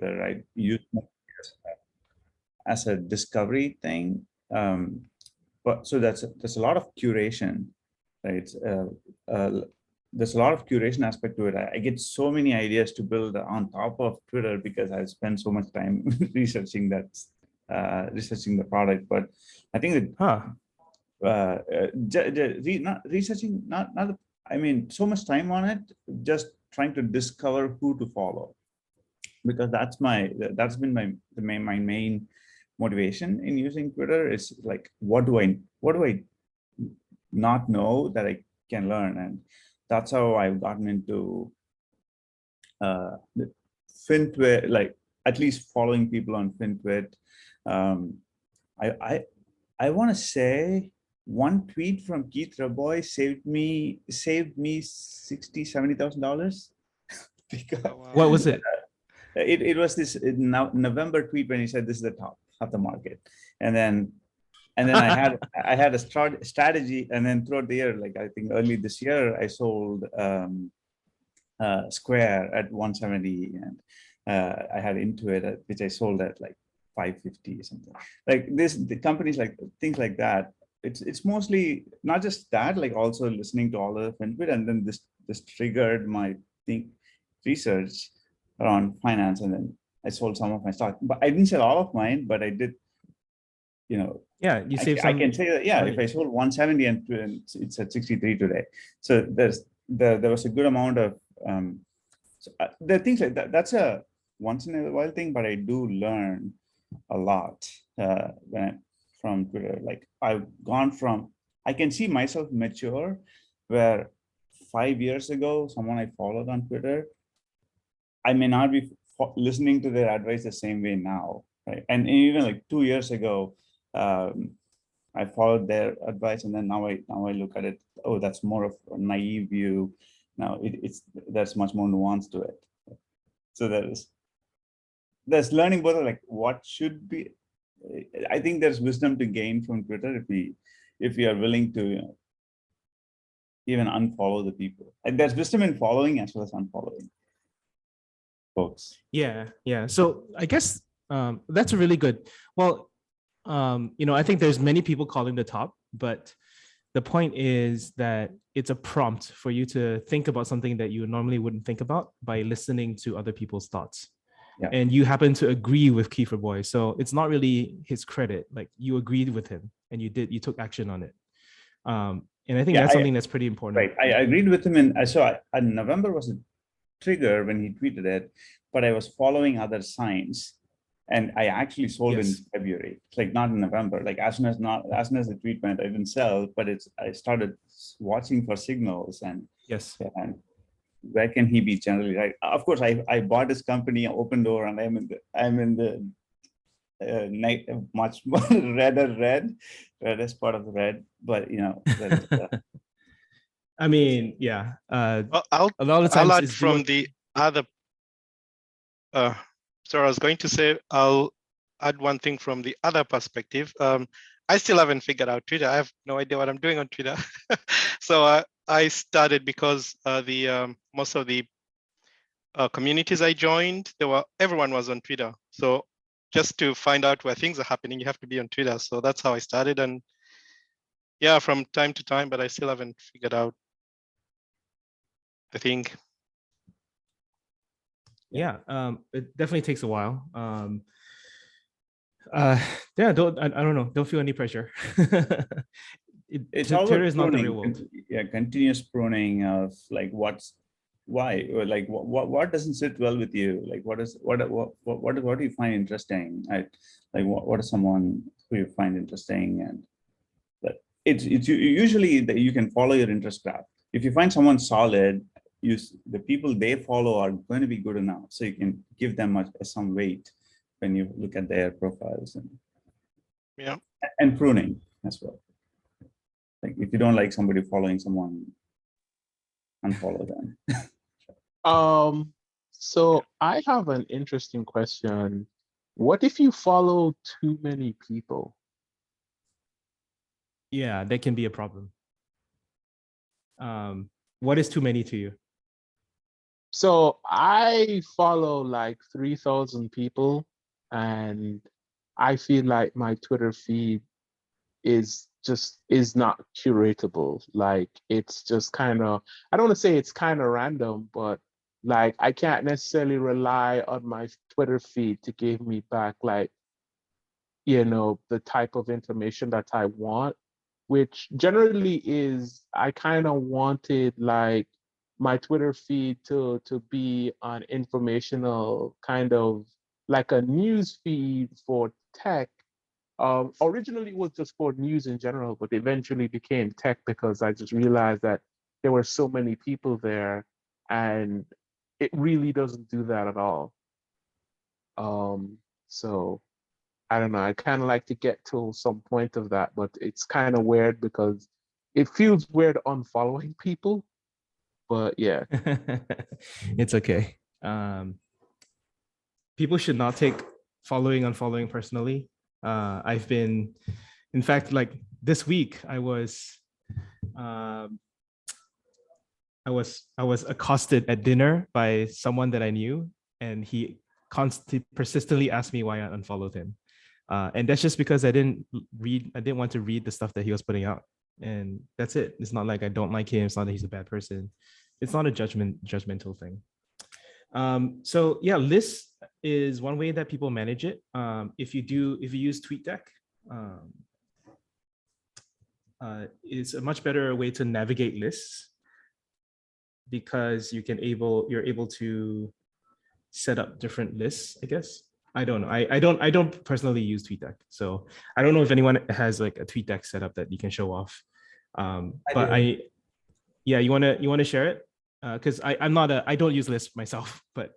Twitter. I use it as a discovery thing. But so there's a lot of curation, right? There's a lot of curation aspect to it. I get so many ideas to build on top of Twitter because I spend so much time researching researching the product. But I think that not researching, I mean, so much time on it, just trying to discover who to follow, because that's been my main motivation in using Twitter. Is like, what do I not know that I can learn? And that's how I've gotten into the FinTwit, like at least following people on FinTwit. I want to say one tweet from Keith Raboy saved me $60,000-$70,000. Because what was it? It was this November tweet when he said this is the top of the market, and then I had a strategy, and then throughout the year, like I think early this year, I sold Square at 170, and I had Intuit, which I sold at like 550 or something. Like the companies, like things like that. It's mostly not just that, like also listening to all of Intuit, and then this triggered my research around finance, and then I sold some of my stock. But I didn't sell all of mine, but I did, you know. Yeah, you saved some. I can say that, yeah, money. If I sold 170 and it's at 63 today. So there was a good amount of there are things like that. That's a once in a while thing, but I do learn a lot from Twitter. Like I've gone from, I can see myself mature, where 5 years ago, someone I followed on Twitter, I may not be listening to their advice the same way now, right? And even like 2 years ago, I followed their advice, and then now I look at it. Oh, that's more of a naive view. Now there's much more nuance to it. So there's learning both, like what should be. I think there's wisdom to gain from Twitter if we are willing to, even unfollow the people. And there's wisdom in following as well as unfollowing folks. Yeah. So I guess that's really good. Well, I think there's many people calling the top, but the point is that it's a prompt for you to think about something that you normally wouldn't think about by listening to other people's thoughts. Yeah. And you happen to agree with Keith Raboy, so it's not really his credit. Like you agreed with him and you took action on it. And I think that's something that's pretty important. Right, I agreed with him, and November was a trigger when he tweeted it, but I was following other signs. And I actually sold in February. It's like not in November. Like as soon as the tweet went, I didn't sell, but I started watching for signals and where can he be generally right? Of course, I bought his company, Open Door, and I'm in the much more reddest part of the red. But I mean, yeah. Well, I'll add from the other. So I was going to say, I'll add one thing from the other perspective. I still haven't figured out Twitter. I have no idea what I'm doing on Twitter. So I started because most of the communities I joined, everyone was on Twitter. So just to find out where things are happening, you have to be on Twitter. So that's how I started. And yeah, from time to time, but I still haven't figured out the thing. Yeah, it definitely takes a while. I don't know. Don't feel any pressure. Twitter is not the real world. Yeah, continuous pruning of like why, or like what doesn't sit well with you? Like what do you find interesting? Like what is someone who you find interesting? And but it's usually that you can follow your interest graph. If you find someone solid, the people they follow are going to be good enough, so you can give them some weight when you look at their profiles, and pruning as well. Like if you don't like somebody following someone, unfollow them. So I have an interesting question. What if you follow too many people? Yeah, that can be a problem. What is too many to you? So I follow like 3,000 people, and I feel like my Twitter feed is not curatable. Like it's just kind of, I don't want to say it's kind of random, but like I can't necessarily rely on my Twitter feed to give me back like, you know, the type of information that I want, which generally is I kind of wanted like my Twitter feed to be an informational kind of like a news feed for tech. Originally it was just for news in general, but eventually became tech because I just realized that there were so many people there, and it really doesn't do that at all. So I don't know. I kind of like to get to some point of that, but it's kind of weird because it feels weird unfollowing people. But yeah, It's okay. People should not take following unfollowing personally. I've been, in fact, like this week, um, I was accosted at dinner by someone that I knew, and he constantly persistently asked me why I unfollowed him. And that's just because I didn't want to read the stuff that he was putting out. And that's it. It's not like I don't like him. It's not that he's a bad person. It's not a judgmental thing. So yeah, lists is one way that people manage it. If you use TweetDeck, it's a much better way to navigate lists because you're able to set up different lists, I guess. I don't know. I don't personally use TweetDeck, so I don't know if anyone has like a TweetDeck setup that you can show off. But yeah, you wanna share it? Because I don't use lists myself, but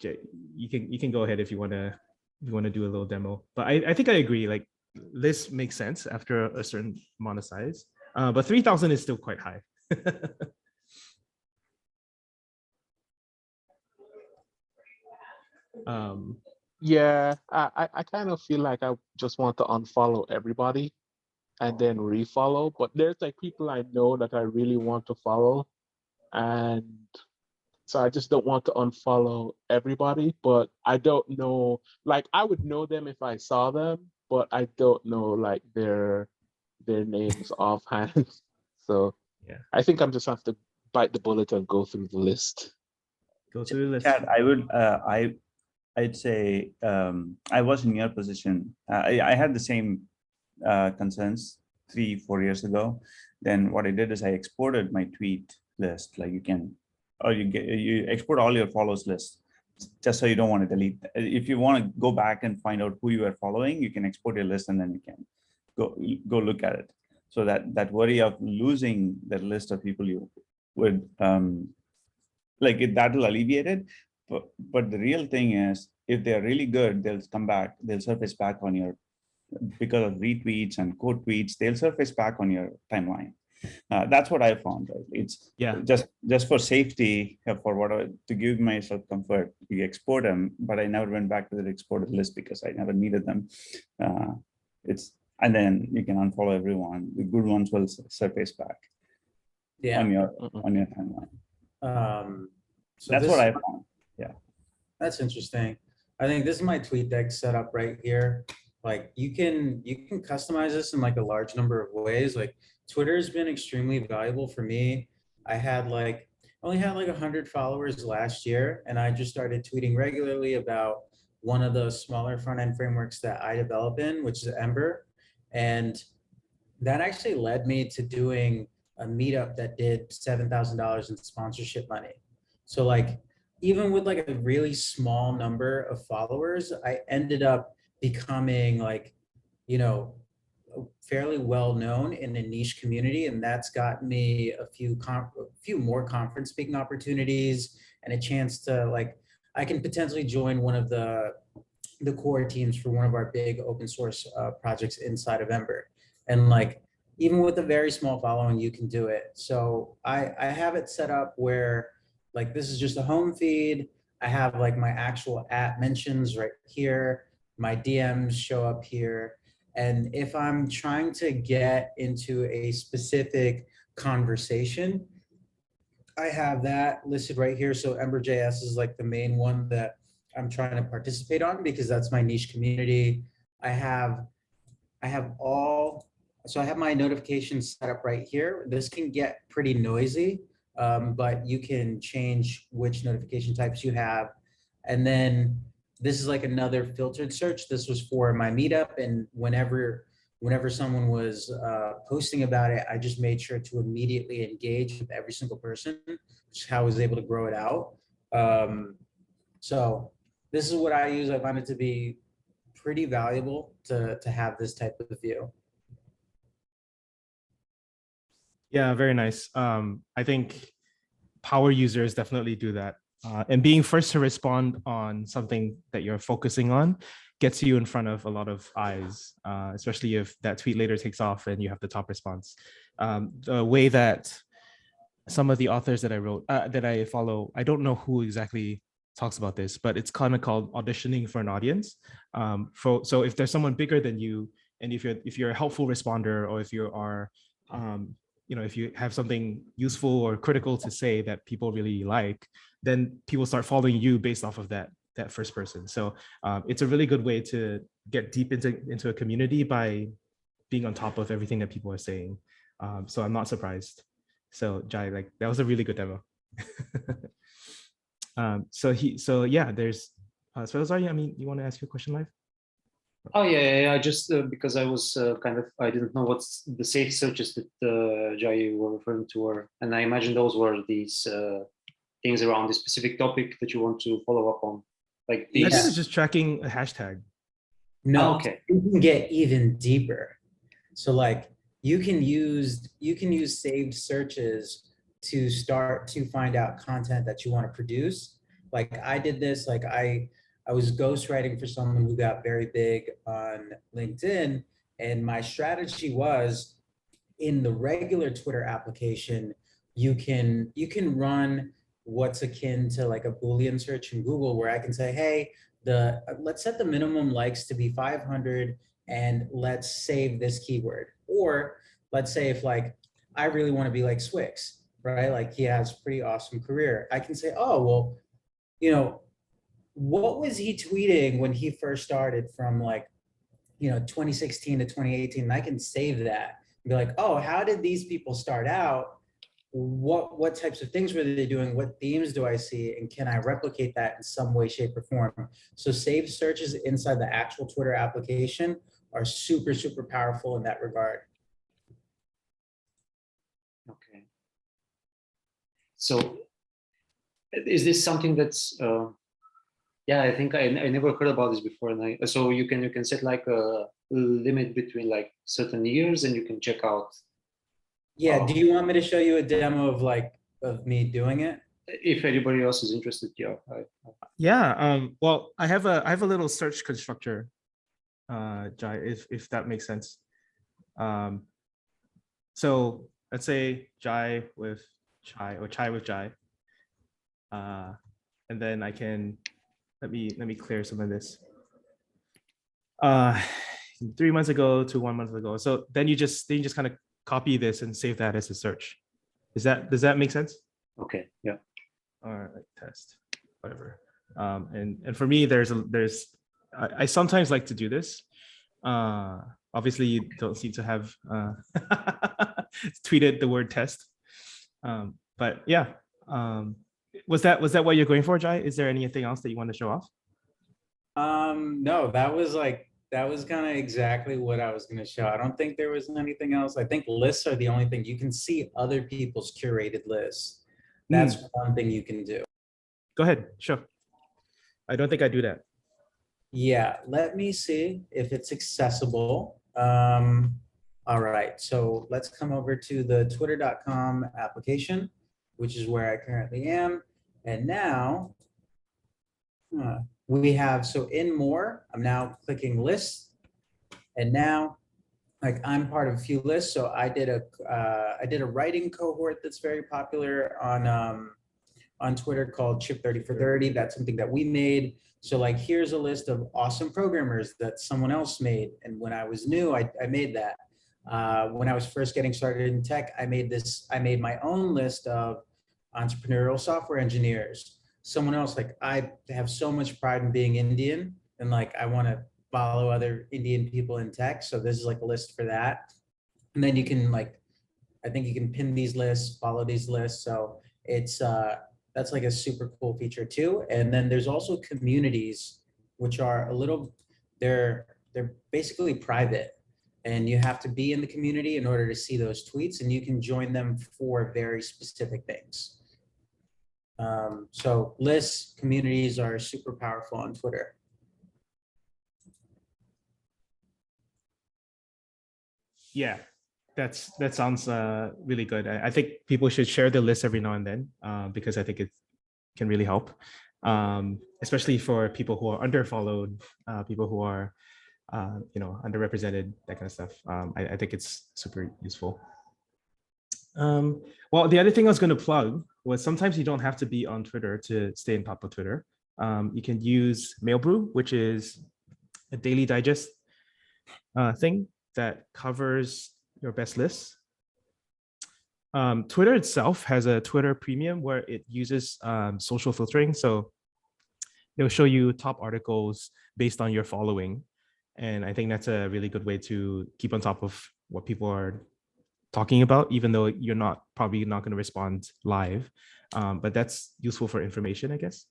you can go ahead if you wanna do a little demo. But I think I agree. Like lists make sense after a certain amount of size. But 3,000 is still quite high. yeah. I kind of feel like I just want to unfollow everybody and then refollow. But there's like people I know that I really want to follow, and so I just don't want to unfollow everybody. But I don't know. Like I would know them if I saw them, but I don't know like their names offhand. So Yeah, I think I'm just have to bite the bullet and go through the list. go through the list. Chad, I'd say I was in your position. I had the same concerns 3-4 years ago. Then what I did is I exported my tweet list. Like you export all your follows list just so you don't want to delete. If you want to go back and find out who you are following, you can export your list and then you can go look at it. So that worry of losing that list of people you would that will alleviate it. But the real thing is, if they're really good, they'll come back, they'll surface back on your, because of retweets and quote tweets, they'll surface back on your timeline. That's what I found. Right? It's Yeah. just for safety, for whatever, to give myself comfort, you export them, but I never went back to the exported list because I never needed them. And then you can unfollow everyone. The good ones will surface back on your timeline. So That's what I found. Yeah. That's interesting. I think this is my TweetDeck setup right here. Like you can customize this in like a large number of ways. Like Twitter has been extremely valuable for me. I only had like 100 followers last year, and I just started tweeting regularly about one of the smaller front end frameworks that I develop in, which is Ember. And that actually led me to doing a meetup that did $7,000 in sponsorship money. So like, even with like a really small number of followers, I ended up becoming like, you know, fairly well known in a niche community, and that's got me a few more conference speaking opportunities and a chance to like, I can potentially join one of the core teams for one of our big open source projects inside of Ember. And like, even with a very small following, you can do it. So I have it set up where like, this is just a home feed. I have like my actual @ mentions right here. My DMs show up here. And if I'm trying to get into a specific conversation, I have that listed right here. So Ember.js is like the main one that I'm trying to participate on because that's my niche community. I have I have all, so I have my notifications set up right here. This can get pretty noisy, but you can change which notification types you have. And then this is like another filtered search. This was for my meetup, and whenever someone was posting about it, I just made sure to immediately engage with every single person, which is how I was able to grow it out. So this is what I use. I find it to be pretty valuable to have this type of view. Yeah, very nice. I think power users definitely do that. And being first to respond on something that you're focusing on gets you in front of a lot of eyes, especially if that tweet later takes off and you have the top response. The way that some of the authors that I wrote, that I follow, I don't know who exactly talks about this, but it's kind of called auditioning for an audience. So if there's someone bigger than you, and if you're a helpful responder, or if you are, if you have something useful or critical to say that people really like, then people start following you based off of that first person. So it's a really good way to get deep into a community by being on top of everything that people are saying. So I'm not surprised. So Jai, like that was a really good demo. So yeah, there's so sorry, I mean, you want to ask your question live? Oh yeah. Just because I was I didn't know what's the safe searches that Jai you were referring to were, and I imagine those were these things around the specific topic that you want to follow up on, like these. I think it's just tracking a hashtag. No, okay. You can get even deeper. So like you can use saved searches to start to find out content that you want to produce. Like I did this, like I was ghostwriting for someone who got very big on LinkedIn, and my strategy was, in the regular Twitter application, you can run what's akin to like a Boolean search in Google, where I can say, hey, let's set the minimum likes to be 500, and let's save this keyword. Or let's say if like I really want to be like Swix, right? Like he has a pretty awesome career. I can say, oh well, what was he tweeting when he first started from like 2016 to 2018? And I can save that and be like, oh, how did these people start out? What types of things were they doing? What themes do I see? And can I replicate that in some way, shape, or form? So saved searches inside the actual Twitter application are super, super powerful in that regard. Okay. So is this something that's yeah, I think I never heard about this before. And so you can set like a limit between like certain years, and you can check out. Yeah, do you want me to show you a demo of me doing it? If anybody else is interested, yeah. Yeah. Well, I have a little search constructor, Jai, if that makes sense. So let's say Jai with Chai, or Chai with Jai. And then I can let me clear some of this. 3 months ago to 1 month ago. So then you just kind of copy this and save that as a search. Does that make sense? Okay. Yeah. All right, test, whatever. And for me, I sometimes like to do this. Obviously, you don't seem to have tweeted the word test. But yeah, was that what you're going for, Jai? Is there anything else that you want to show off? No, that was kind of exactly what I was going to show. I don't think there was anything else. I think lists are the only thing. You can see other people's curated lists. That's one thing you can do. Go ahead, sure. I don't think I do that. Yeah, let me see if it's accessible. All right, so let's come over to the twitter.com application, which is where I currently am. And now we have, so in more, I'm now clicking lists. And now, like, I'm part of a few lists. So I did a writing cohort that's very popular on Twitter called Chip 30 for 30. That's something that we made. So like, here's a list of awesome programmers that someone else made. And when I was new, I made that. When I was first getting started in tech, I made my own list of entrepreneurial software engineers. Someone else, like I have so much pride in being Indian and like I want to follow other Indian people in tech. So this is like a list for that. And then you can like, I think you can pin these lists, follow these lists. So it's that's like a super cool feature too. And then there's also communities, which are a little, they're basically private, and you have to be in the community in order to see those tweets, and you can join them for very specific things. So lists, communities are super powerful on Twitter. Yeah, that sounds really good. I think people should share the list every now and then because I think it can really help, especially for people who are underfollowed, people who are underrepresented, that kind of stuff. I think it's super useful. Well, the other thing I was going to plug was sometimes you don't have to be on Twitter to stay on top of Twitter. You can use Mailbrew, which is a daily digest thing that covers your best lists. Twitter itself has a Twitter Premium where it uses social filtering. So it'll show you top articles based on your following. And I think that's a really good way to keep on top of what people are talking about, even though you're probably not going to respond live. But that's useful for information, I guess.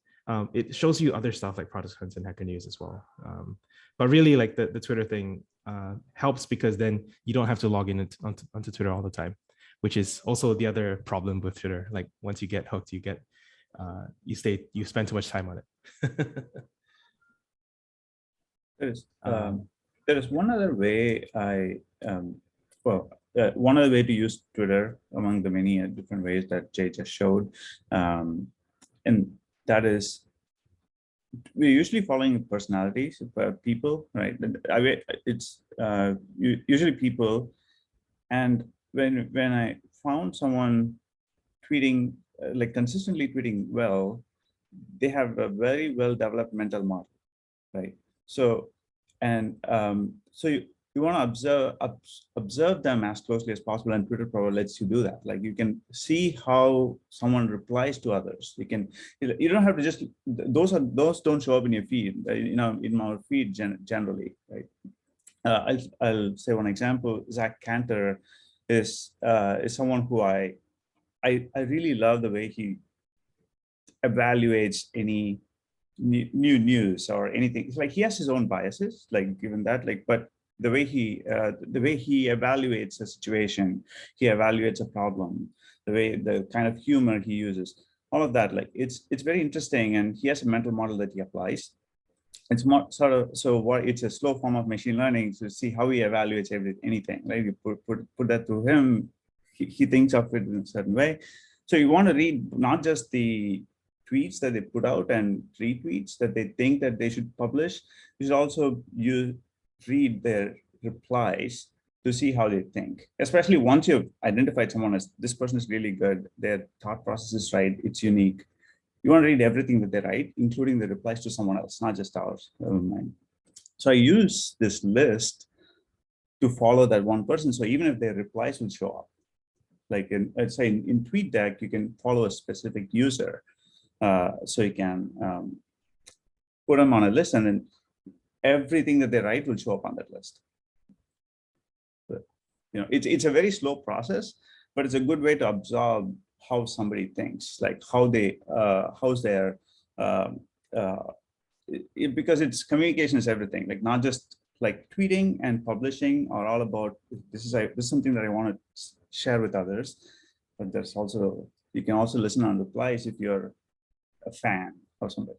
It shows you other stuff like product hunts and Hacker News as well. But really, like the Twitter thing helps because then you don't have to log in onto Twitter all the time, which is also the other problem with Twitter. Like once you get hooked, you spend too much time on it. There is one other way one other way to use Twitter among the many different ways that Jay just showed, and that is we're usually following personalities, people, right? It's usually people, and when I found someone tweeting like consistently tweeting well, they have a very well developed mental model, right? So so you want to observe them as closely as possible, and Twitter probably lets you do that. Like you can see how someone replies to others. You don't have to just those don't show up in your feed, in our feed generally, right? I'll say one example. Zach Cantor is someone who I really love the way he evaluates any new news or anything. It's like he has his own biases, like given that, but the way he evaluates a situation, he evaluates a problem, the kind of humor he uses, all of that, like it's very interesting, and he has a mental model that he applies. It's more sort of it's a slow form of machine learning to see how he evaluates anything. Right, you put that to him, he thinks of it in a certain way. So you want to read not just the tweets that they put out and retweets that they think that they should publish. You should also read their replies to see how they think, especially once you've identified someone as this person is really good, their thought process is right, it's unique. You want to read everything that they write, including the replies to someone else, not just ours. So I use this list to follow that one person. So even if their replies will show up, like let's say in TweetDeck, you can follow a specific user. So you can put them on a list, and then everything that they write will show up on that list. But, it's a very slow process, but it's a good way to absorb how somebody thinks, like how's their because it's communication is everything. Like not just like tweeting and publishing are all about this is something that I want to share with others, but there's also you can also listen on replies if you're a fan or something.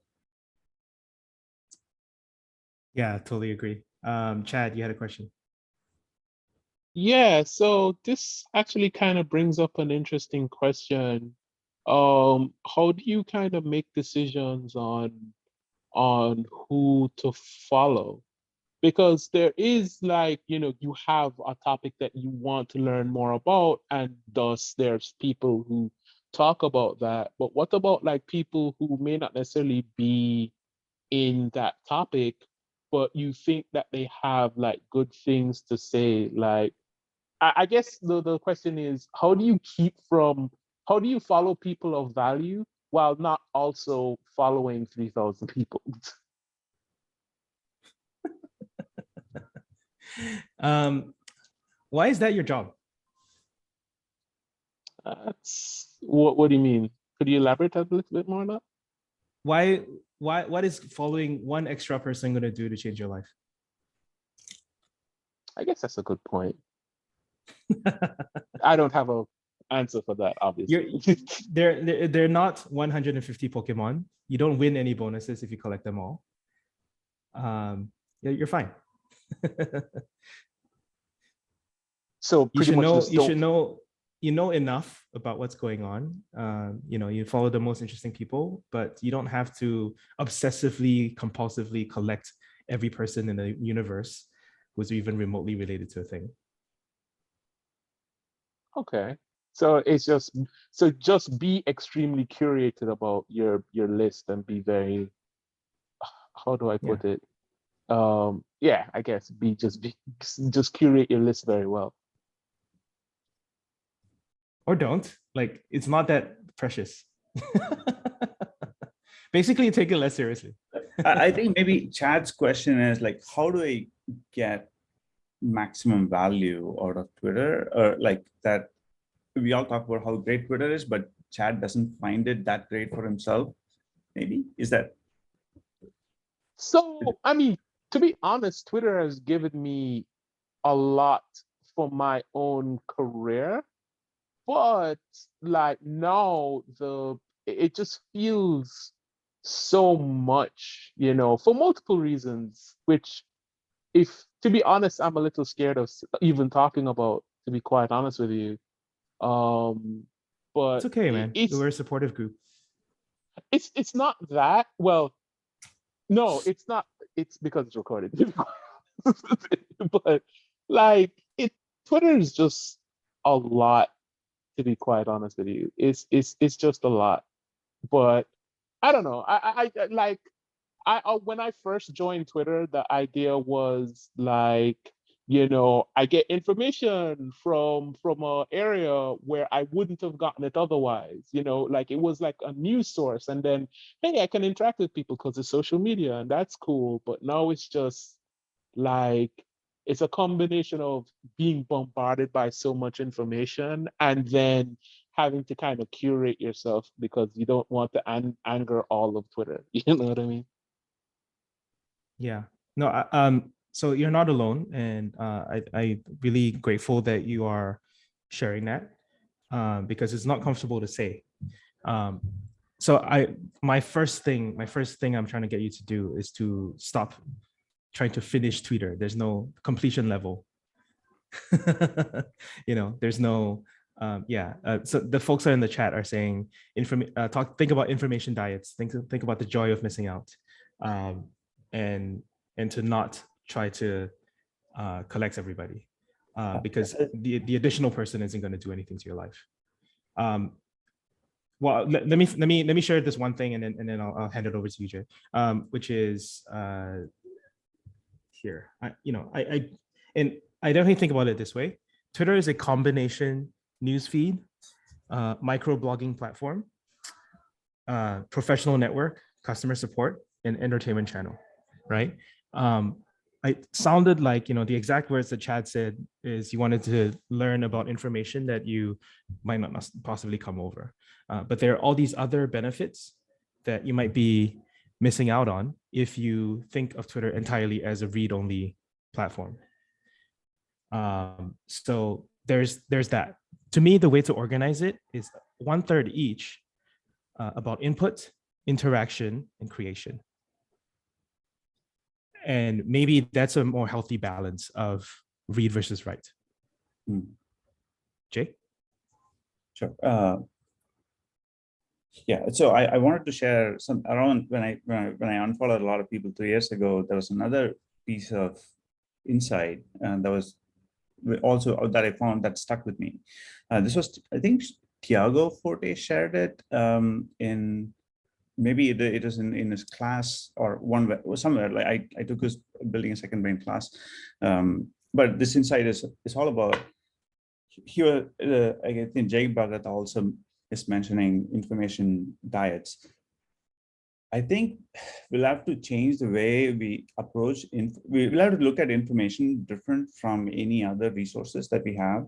Yeah, totally agree. Chad, you had a question. Yeah, so this actually kind of brings up an interesting question. How do you kind of make decisions on who to follow? Because there is like, you have a topic that you want to learn more about, and thus there's people who talk about that. But what about like people who may not necessarily be in that topic, but you think that they have like good things to say? Like, I guess the question is, how do you keep from how do you follow people of value while not also following 3,000 people? Why is that your job? What do you mean? Could you elaborate a little bit more on that? What is following one extra person going to do to change your life? I guess that's a good point. I don't have a answer for that, obviously. They're not 150 Pokemon. You don't win any bonuses if you collect them all. You're fine. So pretty much you know enough about what's going on. You follow the most interesting people, but you don't have to obsessively, compulsively collect every person in the universe who's even remotely related to a thing. Okay. So just be extremely curated about your list and be very, how do I put it? Yeah, I guess just curate your list very well. Or don't. Like, it's not that precious. Basically, take it less seriously. I think maybe Chad's question is like, how do I get maximum value out of Twitter? Or like that, we all talk about how great Twitter is, but Chad doesn't find it that great for himself. Maybe is that? So, I mean, to be honest, Twitter has given me a lot for my own career, but like now it just feels so much, for multiple reasons, which, if to be honest, I'm a little scared of even talking about, to be quite honest with you. But it's okay, man. We're a supportive group. It's not that. Well, no, it's not. It's because it's recorded. But like Twitter is just a lot, to be quite honest with you. It's just a lot. But I don't know. When I first joined Twitter, the idea was like, I get information from an area where I wouldn't have gotten it otherwise. Like it was like a news source, and then hey, I can interact with people because it's social media, and that's cool. But now it's just like it's a combination of being bombarded by so much information and then having to kind of curate yourself because you don't want to anger all of Twitter. You know what I mean? Yeah. No, so you're not alone, and I really grateful that you are sharing that, because it's not comfortable to say. So my first thing I'm trying to get you to do is to stop trying to finish Twitter. There's no completion level. There's no so the folks that are in the chat are saying think about information diets, think about the joy of missing out, and to not try to collect everybody, because the additional person isn't going to do anything to your life. Well, let me share this one thing, and then I'll hand it over to you, Jay, which is here. I definitely think about it this way. Twitter is a combination newsfeed, micro-blogging platform, professional network, customer support, and entertainment channel, right? It sounded like, the exact words that Chad said is you wanted to learn about information that you might not possibly come over. But there are all these other benefits that you might be missing out on if you think of Twitter entirely as a read-only platform. So there's that. To me, the way to organize it is 1/3 each about input, interaction, and creation. And maybe that's a more healthy balance of read versus write. Jay? Sure. Yeah, so I wanted to share some around when I unfollowed a lot of people 2 years ago. There was another piece of insight, and that was also that I found that stuck with me. This was, I think, Tiago Forte shared it in maybe it was in his class or somewhere. Like I took his building a second brain class, but this insight is all about. Here, I think Jay Bhagat also is mentioning information diets. I think we'll have to change the way we approach. We'll have to look at information different from any other resources that we have,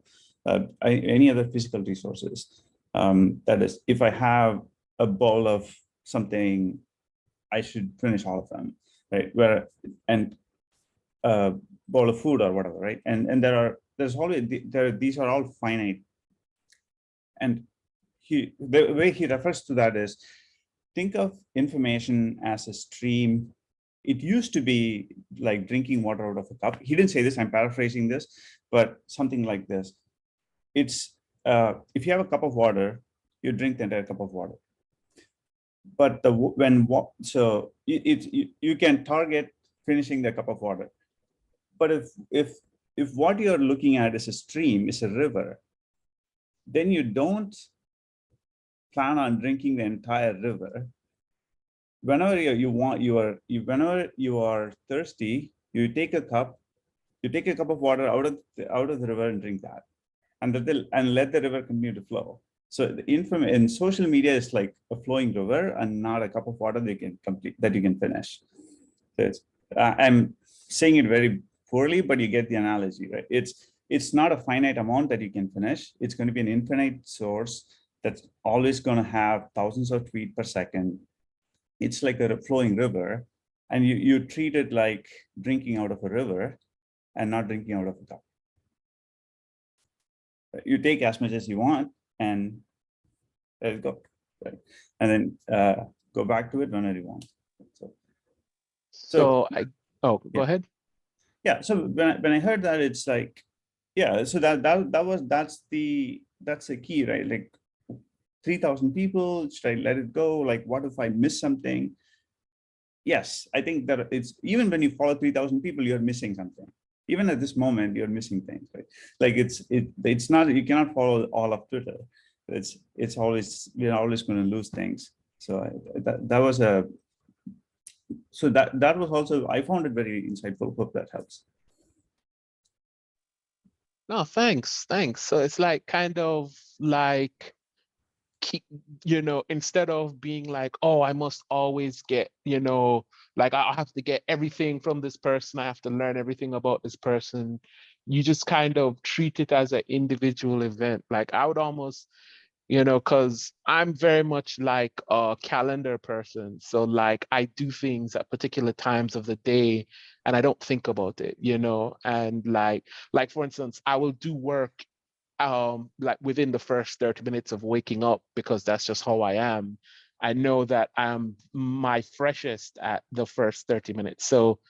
any other physical resources. That is, if I have a bowl of something, I should finish all of them, right? And a bowl of food or whatever, right? And there's always these are all finite. And the way he refers to that is, think of information as a stream. It used to be like drinking water out of a cup. He didn't say this, I'm paraphrasing this, but something like this. It's if you have a cup of water, you drink the entire cup of water. But you can target finishing the cup of water. But if what you're looking at is a stream, is a river, then you don't plan on drinking the entire river. Whenever whenever you are thirsty, you take a cup of water out of the river and drink that, and let the river continue to flow. So the in social media is like a flowing river and not a cup of water that you can finish. So I'm saying it very poorly, but you get the analogy, right? It's not a finite amount that you can finish. It's going to be an infinite source that's always going to have thousands of tweets per second. It's like a flowing river, and you treat it like drinking out of a river and not drinking out of a cup. You take as much as you want and let it go, right? And then go back to it whenever you want. Go ahead. Yeah. So when I heard that, it's like, yeah. So that's the key, right? Like 3,000 people, should I let it go? Like, what if I miss something? Yes, I think that it's, even when you follow 3,000 people, you're missing something. Even at this moment, you're missing things, right? Like it's not, you cannot follow all of Twitter. It's always, we're always going to lose things. So that was also, I found it very insightful. Hope that helps. No, thanks. So it's like kind of like, instead of being like, oh, I must always get, like I have to get everything from this person, I have to learn everything about this person, you just kind of treat it as an individual event. Like I would almost, because I'm very much like a calendar person. So like I do things at particular times of the day and I don't think about it, and like for instance, I will do work like within the first 30 minutes of waking up, because that's just how I am. I know that I'm my freshest at the first 30 minutes. So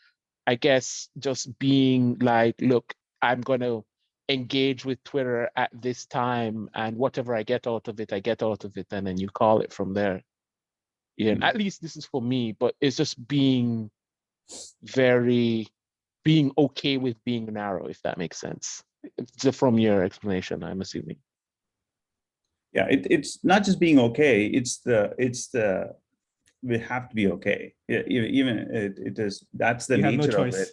I guess just being like, look, I'm going to engage with Twitter at this time, and whatever I get out of it, and then you call it from there. Yeah, and at least this is for me, but it's just being okay with being narrow, if that makes sense. From your explanation, I'm assuming. Yeah, it's not just being okay. It's the we have to be okay. Yeah, even it is. That's the nature of it.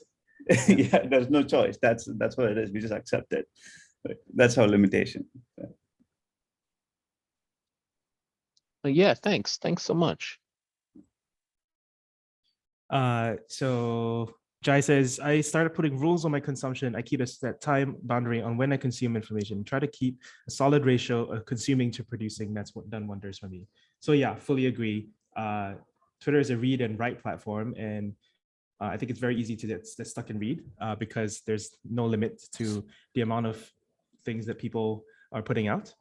Yeah, there's no choice. That's what it is. We just accept it. That's our limitation. Yeah, thanks so much. So Jai says, I started putting rules on my consumption. I keep a set time boundary on when I consume information. Try to keep a solid ratio of consuming to producing. That's what done wonders for me. So yeah, fully agree. Twitter is a read and write platform, and I think it's very easy to get stuck in read because there's no limit to the amount of things that people are putting out.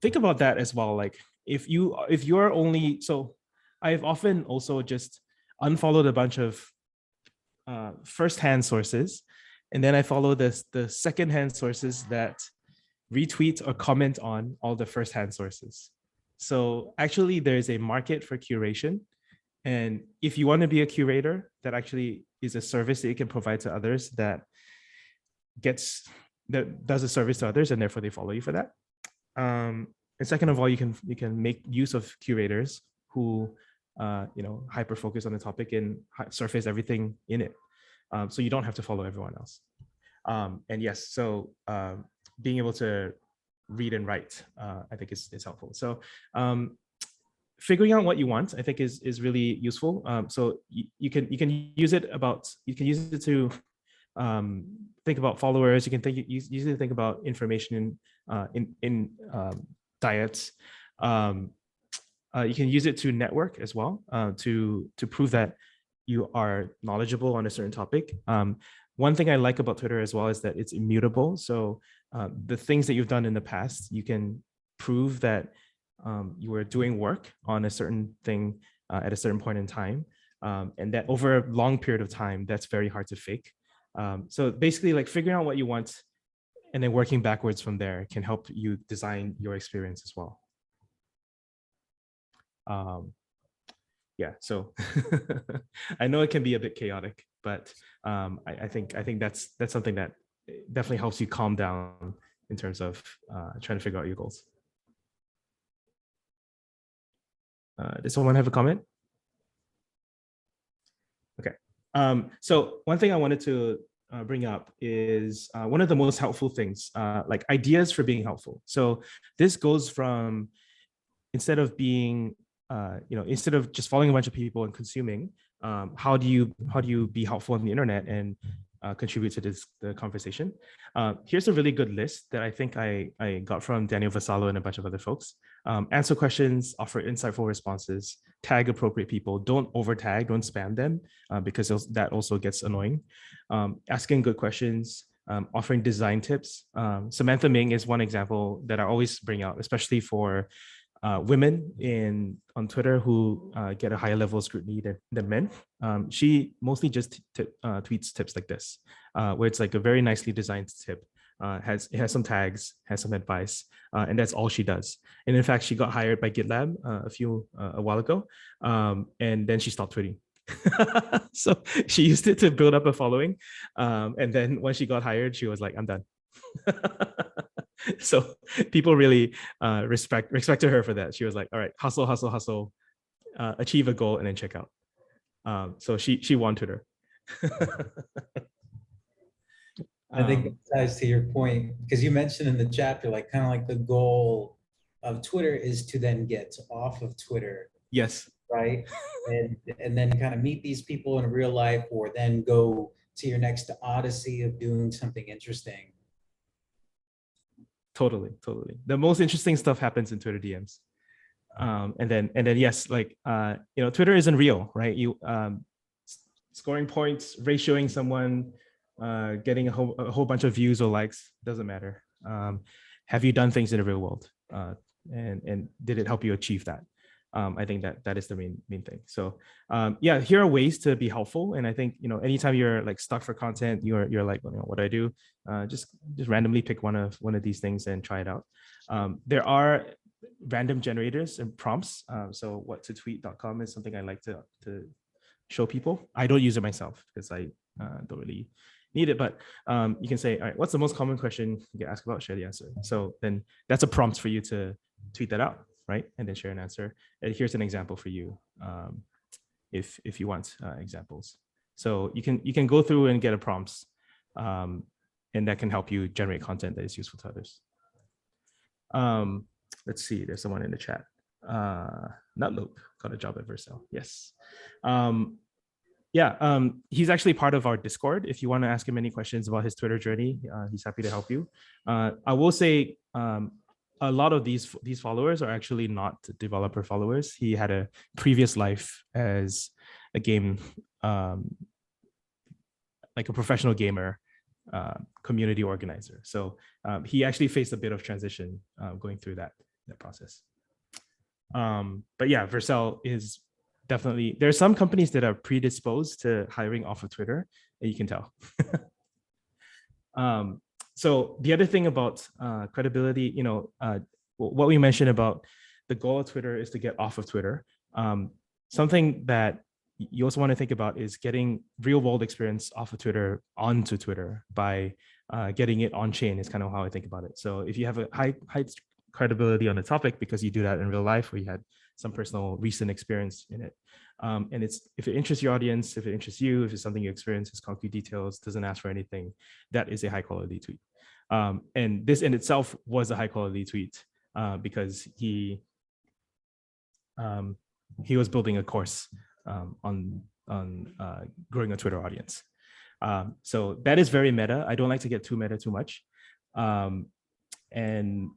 Think about that as well. Like if you're only, so I've often also just unfollowed a bunch of first-hand sources, and then I follow the second-hand sources that retweet or comment on all the first-hand sources. So actually there's a market for curation. And if you want to be a curator, that actually is a service that you can provide to others that does a service to others, and therefore they follow you for that. And second of all, you can make use of curators who hyper focus on the topic and surface everything in it. So you don't have to follow everyone else. And yes, so being able to read and write, I think is helpful. So figuring out what you want, I think is really useful. So you can use it to think about followers. You can use it to think about information in diets. You can use it to network as well, to prove that you are knowledgeable on a certain topic. One thing I like about Twitter as well is that it's immutable. So the things that you've done in the past, you can prove that you were doing work on a certain thing at a certain point in time, and that over a long period of time, that's very hard to fake. So basically, like figuring out what you want and then working backwards from there can help you design your experience as well. Yeah, so I know it can be a bit chaotic, but I think that's something that definitely helps you calm down in terms of trying to figure out your goals. Does someone have a comment? Okay. So one thing I wanted to bring up is one of the most helpful things, like ideas for being helpful. So this goes from instead of being, instead of just following a bunch of people and consuming, how do you be helpful on the internet and contribute to the conversation? Here's a really good list that I think I got from Daniel Vassallo and a bunch of other folks. Answer questions, offer insightful responses, tag appropriate people, don't over tag, don't spam them, because that also gets annoying. Asking good questions, offering design tips. Samantha Ming is one example that I always bring out, especially for women on Twitter who get a higher level of scrutiny than men. She mostly just tweets tips like this, where it's like a very nicely designed tip. It has some tags, has some advice, and that's all she does. And in fact, she got hired by GitLab a while ago, and then she stopped tweeting. So she used it to build up a following, and then when she got hired, she was like, "I'm done." So people really respected her for that. She was like, "All right, hustle, hustle, hustle, achieve a goal, and then check out." So she won Twitter. I think that ties to your point, because you mentioned in the chapter, like kind of like the goal of Twitter is to then get off of Twitter. Yes. Right. And then kind of meet these people in real life, or then go to your next odyssey of doing something interesting. Totally. The most interesting stuff happens in Twitter DMs. And then yes, like Twitter isn't real, right? You scoring points, ratioing someone, getting a whole bunch of views or likes, doesn't matter. Have you done things in the real world? And did it help you achieve that? I think that is the main thing. So yeah, here are ways to be helpful. And I think, anytime you're like stuck for content, you're like, what do I do? Just randomly pick one of these things and try it out. There are random generators and prompts. So whattotweet.com is something I like to show people. I don't use it myself because I don't really need it, but you can say, all right, what's the most common question you get asked about? Share the answer. So then that's a prompt for you to tweet that out, right? And then share an answer. And here's an example for you, if you want examples. So you can go through and get a prompts, and that can help you generate content that is useful to others. Let's see, there's someone in the chat. Not Luke, got a job at Vercel. Yes. He's actually part of our Discord. If you want to ask him any questions about his Twitter journey, he's happy to help you. I will say a lot of these followers are actually not developer followers. He had a previous life as a game, like a professional gamer, community organizer. So he actually faced a bit of transition going through that process. But yeah, Vercel is definitely, there are some companies that are predisposed to hiring off of Twitter, and you can tell. So the other thing about credibility, what we mentioned about the goal of Twitter is to get off of Twitter. Something that you also want to think about is getting real world experience off of Twitter onto Twitter by getting it on chain is kind of how I think about it. So if you have a high credibility on the topic because you do that in real life, or you had some personal recent experience in it, and if it interests your audience, if it interests you, if it's something you experience, has concrete details, doesn't ask for anything, that is a high quality tweet. And this in itself was a high quality tweet because he was building a course on growing a Twitter audience. So that is very meta. I don't like to get too meta too much. And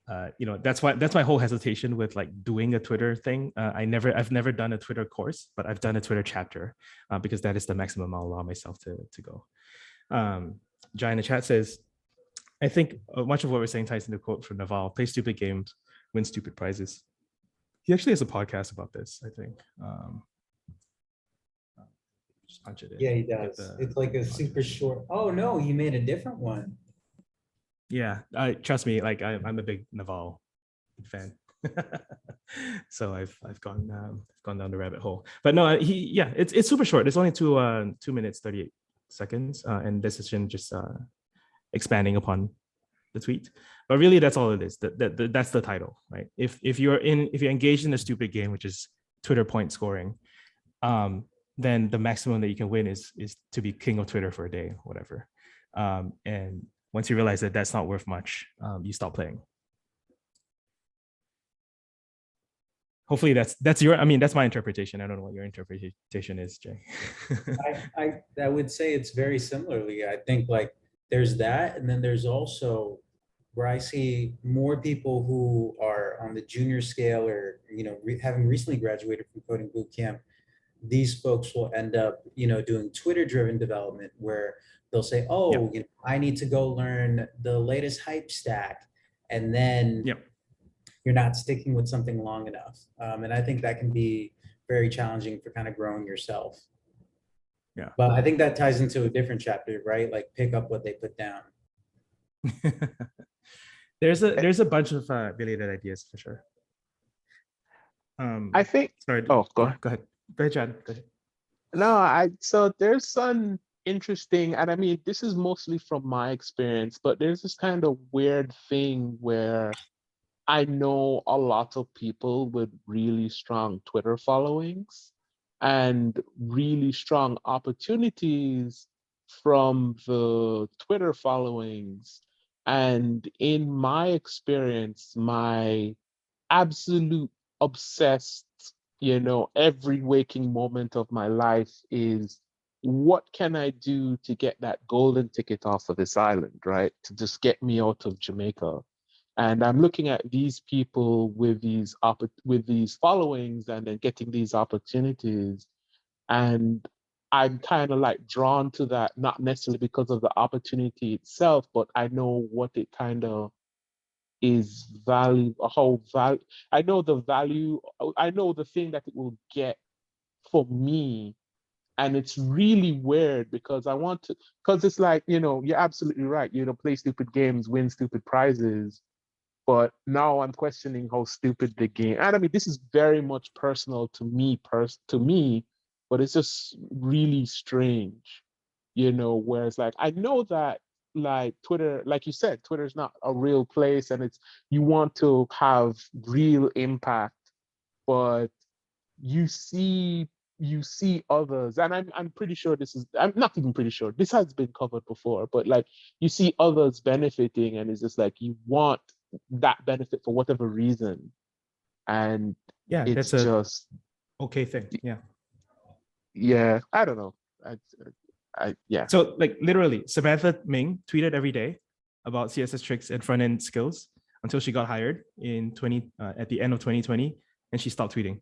that's my whole hesitation with like doing a Twitter thing. I've never done a Twitter course, but I've done a Twitter chapter because that is the maximum I'll allow myself to go. Jai in the chat says, I think much of what we're saying ties into the quote from Naval: play stupid games, win stupid prizes. He actually has a podcast about this, I think. Just punch it in. Yeah, he does. It's like a super short. Oh no, he made a different one. Yeah, trust me. Like I'm a big Naval fan, so I've gone down the rabbit hole. But no, it's super short. It's only 2 minutes 38 seconds, and this is just expanding upon the tweet. But really, that's all it is. That's the title, right? If you're engaged in a stupid game, which is Twitter point scoring, then the maximum that you can win is to be king of Twitter for a day, whatever. And once you realize that that's not worth much, you stop playing. Hopefully that's my interpretation. I don't know what your interpretation is, Jay. I would say it's very similarly. I think like there's that, and then there's also where I see more people who are on the junior scale or having recently graduated from coding boot camp. These folks will end up doing Twitter driven development where they'll say, oh, I need to go learn the latest hype stack, and then you're not sticking with something long enough. And I think that can be very challenging for kind of growing yourself. Yeah. But I think that ties into a different chapter, right? Like pick up what they put down. There's a bunch of related ideas for sure. I think. Sorry. Oh, go ahead. Go ahead. Go ahead, Chad. Go ahead. No, so there's some interesting, and I mean, this is mostly from my experience, but there's this kind of weird thing where I know a lot of people with really strong Twitter followings and really strong opportunities from the Twitter followings. And in my experience, my absolute obsessed, every waking moment of my life is what can I do to get that golden ticket off of this island, right? To just get me out of Jamaica. And I'm looking at these people with these followings and then getting these opportunities. And I'm kind of like drawn to that, not necessarily because of the opportunity itself, but I know what it kind of is value, I know the value, I know the thing that it will get for me. And it's really weird because because it's like, you're absolutely right. Play stupid games, win stupid prizes. But now I'm questioning how stupid the game. And I mean, this is very much personal to me, but it's just really strange, whereas like, I know that like Twitter, like you said, Twitter is not a real place and you want to have real impact, but you see others, and I'm pretty sure I'm not even pretty sure, this has been covered before, but like you see others benefiting and it's just like you want that benefit for whatever reason, and it's that's just okay thing. I don't know. So like literally, Samantha Ming tweeted every day about CSS tricks and front end skills until she got hired in at the end of 2020, and she stopped tweeting.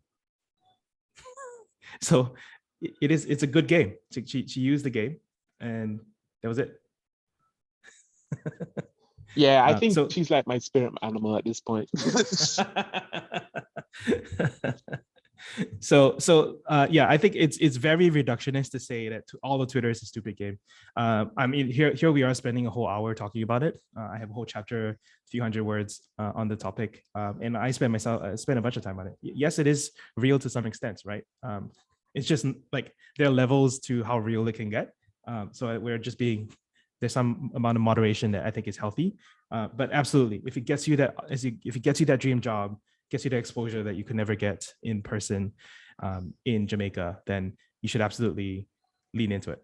So it's a good game. She used the game, and that was it. Yeah, I think she's like my spirit animal at this point. I think it's very reductionist to say that all the Twitter is a stupid game. I mean, here we are spending a whole hour talking about it. I have a whole chapter, a few hundred words on the topic, and I spend a bunch of time on it. Yes, it is real to some extent, right? It's just like there are levels to how real it can get. So there's some amount of moderation that I think is healthy. But absolutely, if it gets you that dream job, gets you the exposure that you could never get in person in Jamaica, then you should absolutely lean into it.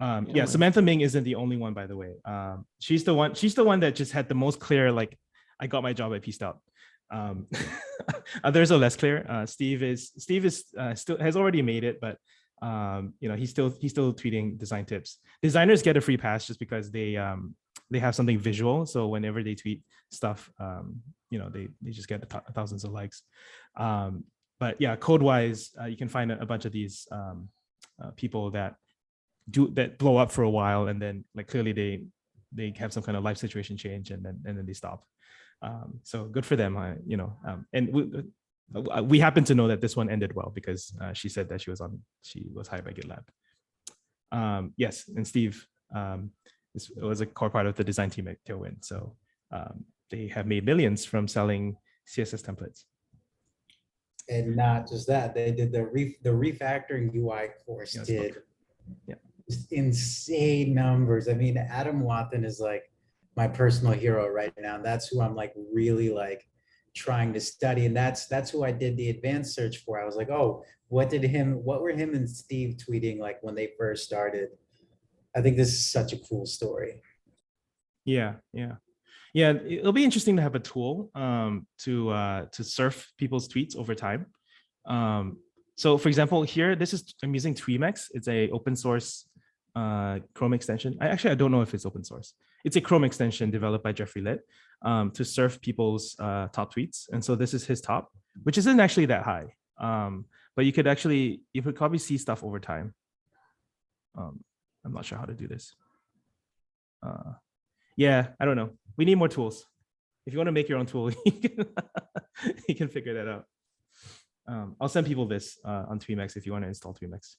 Yeah, Samantha Ming isn't the only one, by the way. She's the one that just had the most clear, like, I got my job, I peaced out. Others are less clear. Steve is still has already made it, but he's still tweeting design tips. Designers get a free pass just because they have something visual. So whenever they tweet stuff, they just get thousands of likes. But yeah, code wise, you can find a bunch of these people that blow up for a while, and then like clearly they have some kind of life situation change, and then they stop. So good for them, and we happen to know that this one ended well because she said that she was hired by GitLab. Yes, and Steve was a core part of the design team at Tailwind. So they have made millions from selling CSS templates. And not just that, they did the refactoring UI course. Yeah. Just insane numbers. I mean, Adam Wathan is like my personal hero right now. That's who I'm like really like trying to study, and that's who I did the advanced search for. I was like, oh, what were him and Steve tweeting like when they first started? I think this is such a cool story. Yeah. It'll be interesting to have a tool to surf people's tweets over time. So for example, here, I'm using Tweemex. It's a open source Chrome extension. I don't know if it's open source. It's a Chrome extension developed by Jeffrey Litt to surf people's top tweets. And so this is his top, which isn't actually that high. But you could probably see stuff over time. I'm not sure how to do this. Yeah, I don't know. We need more tools. If you want to make your own tool, you can figure that out. I'll send people this on Tweemex if you want to install Tweemex.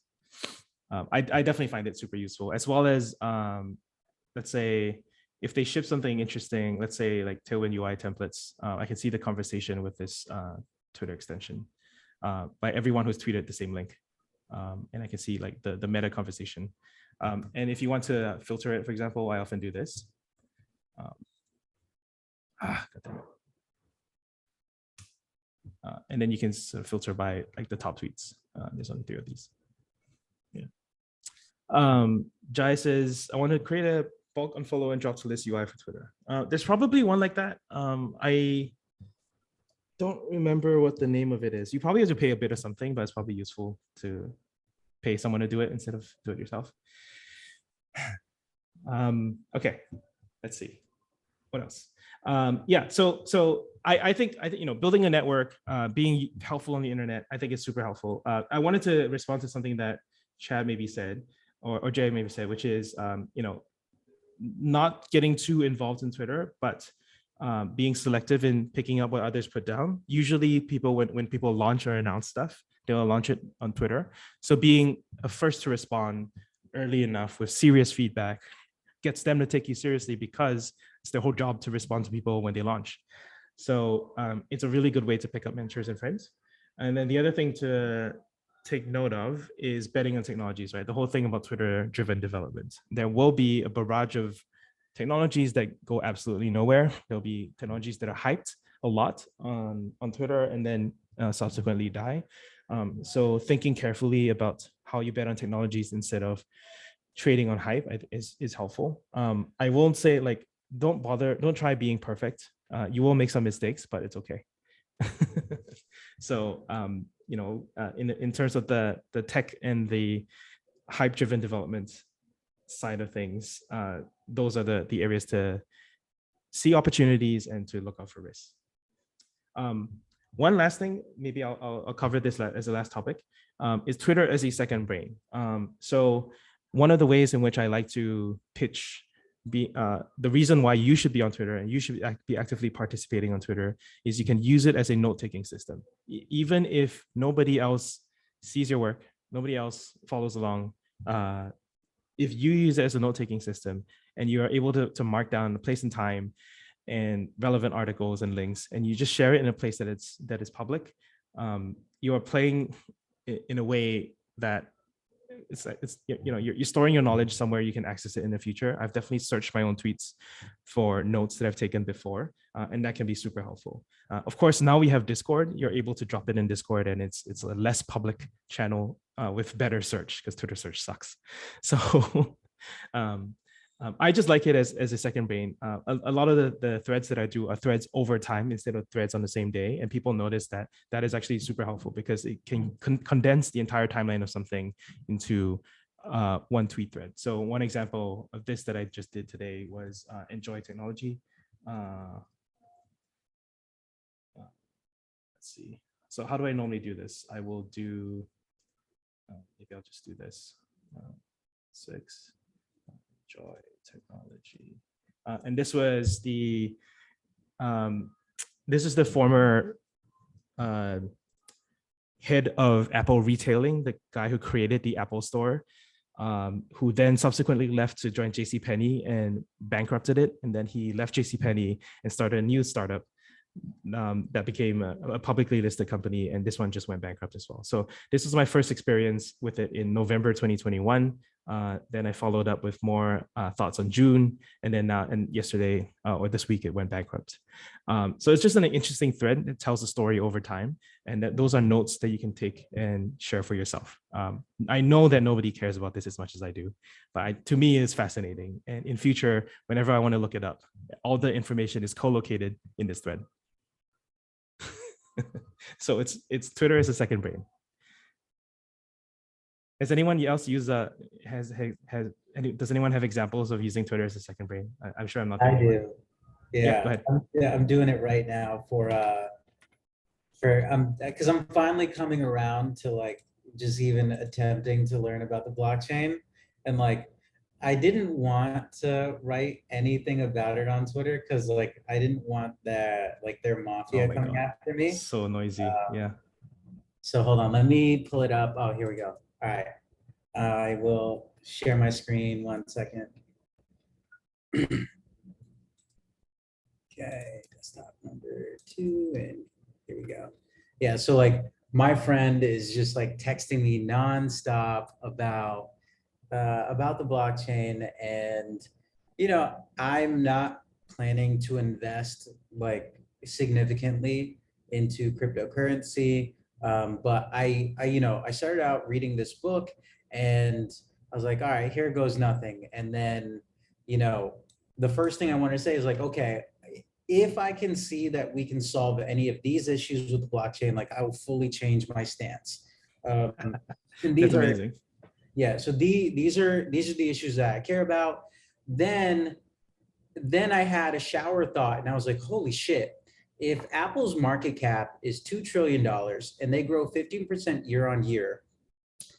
I definitely find it super useful, as well as let's say if they ship something interesting, let's say like Tailwind UI templates, I can see the conversation with this Twitter extension by everyone who's tweeted the same link. And I can see like the meta conversation. And if you want to filter it, for example, I often do this. And then you can sort of filter by like the top tweets. There's only 3 of these. Yeah. Jai says, I want to create a bulk unfollow and drop to list UI for Twitter. There's probably one like that. I don't remember what the name of it is. You probably have to pay a bit of something, but it's probably useful to pay someone to do it instead of do it yourself. Okay, let's see. What else? Yeah, so I think building a network, being helpful on the internet, I think is super helpful. I wanted to respond to something that Chad maybe said, or Jay maybe said, which is not getting too involved in Twitter, but being selective in picking up what others put down. Usually people, when people launch or announce stuff, they'll launch it on Twitter. So being a first to respond early enough with serious feedback gets them to take you seriously, because it's their whole job to respond to people when they launch. So it's a really good way to pick up mentors and friends. And then the other thing to take note of is betting on technologies, right? The whole thing about Twitter-driven development. There will be a barrage of technologies that go absolutely nowhere. There'll be technologies that are hyped a lot on Twitter and then subsequently die. So thinking carefully about how you bet on technologies instead of trading on hype is helpful. I won't say like, don't try being perfect. You will make some mistakes, but it's okay. So in terms of the tech and the hype driven development side of things, those are the areas to see opportunities and to look out for risks. One last thing, maybe I'll cover this as a last topic, is Twitter as a second brain. So one of the ways in which I like to pitch the reason why you should be on Twitter and you should be actively participating on Twitter is you can use it as a note-taking system. Even if nobody else sees your work, nobody else follows along, if you use it as a note-taking system and you are able to mark down the place and time and relevant articles and links, and you just share it in a place that is public, you are playing in a way that you're storing your knowledge somewhere you can access it in the future. I've definitely searched my own tweets for notes that I've taken before, and that can be super helpful. Of course, now we have Discord. You're able to drop it in Discord, and it's a less public channel with better search, because Twitter search sucks. So I just like it as a second brain. A lot of the threads that I do are threads over time instead of threads on the same day. And people notice that that is actually super helpful because it can condense the entire timeline of something into one tweet thread. So one example of this that I just did today was enjoy technology. Let's see. So how do I normally do this? I will do, maybe I'll just do this. 6, enjoy technology. And this was the, this is the former head of Apple retailing, the guy who created the Apple Store, who then subsequently left to join JCPenney and bankrupted it. And then he left JCPenney and started a new startup that became a publicly listed company, and this one just went bankrupt as well. So this was my first experience with it in November 2021. Then I followed up with more thoughts on June, and then and yesterday or this week it went bankrupt. So it's just an interesting thread that tells the story over time, and those are notes that you can take and share for yourself. I know that nobody cares about this as much as I do, but to me it's fascinating. And in future, whenever I want to look it up, all the information is co-located in this thread. So it's Twitter as a second brain. Has anyone else use does anyone have examples of using Twitter as a second brain? I'm sure I'm not the I only one. do. Yeah, Go ahead. I'm doing it right now because I'm finally coming around to like just even attempting to learn about the blockchain, and like I didn't want to write anything about it on Twitter because like I didn't want that like their mafia my coming God. after me. So noisy. Yeah. So hold on, let me pull it up. Oh, here we go. All right, I will share my screen 1 second. Okay, desktop number 2, and here we go. Yeah, so like my friend is just like texting me nonstop about the blockchain, and you know I'm not planning to invest like significantly into cryptocurrency, but I I started out reading this book, and I was like, all right, here goes nothing, and then the first thing I want to say is like, okay, if I can see that we can solve any of these issues with the blockchain, like I will fully change my stance. And these That's are amazing. yeah, so these are the issues that I care about. Then I had a shower thought, and I was like, holy shit, if Apple's market cap is $2 trillion and they grow 15% year on year,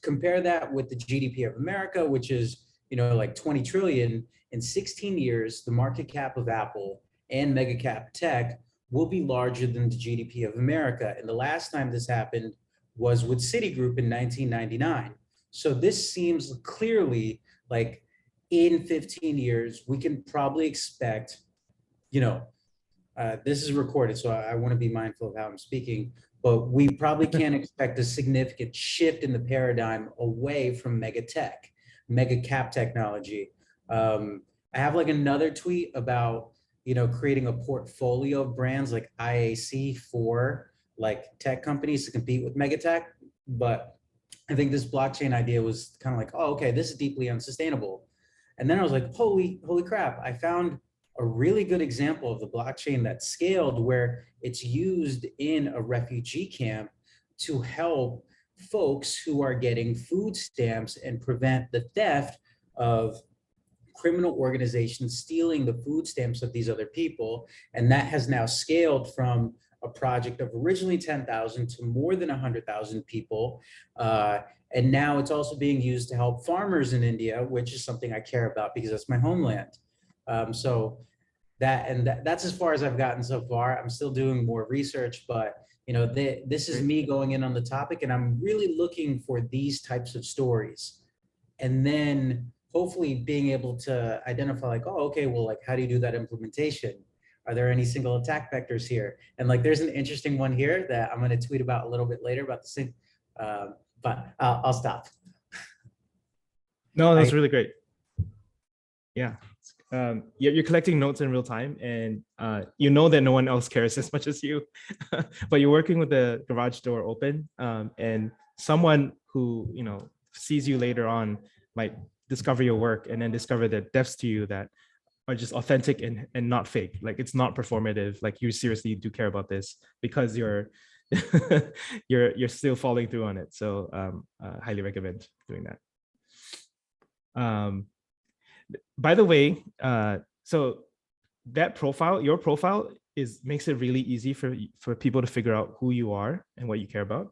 compare that with the GDP of America, which is like 20 trillion. In 16 years, the market cap of Apple and mega cap tech will be larger than the GDP of America. And the last time this happened was with Citigroup in 1999. So this seems clearly like in 15 years, we can probably expect, this is recorded, so I want to be mindful of how I'm speaking, but we probably can't expect a significant shift in the paradigm away from mega tech, mega cap technology. I have like another tweet about, creating a portfolio of brands like IAC for like tech companies to compete with mega tech. But I think this blockchain idea was kind of like, oh, okay, this is deeply unsustainable. And then I was like, holy crap, I found a really good example of the blockchain that scaled where it's used in a refugee camp to help folks who are getting food stamps and prevent the theft of criminal organizations stealing the food stamps of these other people. And that has now scaled from a project of originally 10,000 to more than 100,000 people. And now it's also being used to help farmers in India, which is something I care about because that's my homeland. So that's as far as I've gotten so far. I'm still doing more research, but this is me going in on the topic, and I'm really looking for these types of stories. And then hopefully being able to identify like, oh, okay, well, like, how do you do that implementation? Are there any single attack vectors here? And like, there's an interesting one here that I'm going to tweet about a little bit later about the same, but I'll stop. No, that's really great. Yeah. You're collecting notes in real time, and you know that no one else cares as much as you, but you're working with the garage door open, and someone who sees you later on might discover your work and then discover the depths to you that are just authentic and not fake. Like it's not performative. Like you seriously do care about this because you're you're still following through on it. So highly recommend doing that. By the way, so that profile, your profile makes it really easy for people to figure out who you are and what you care about.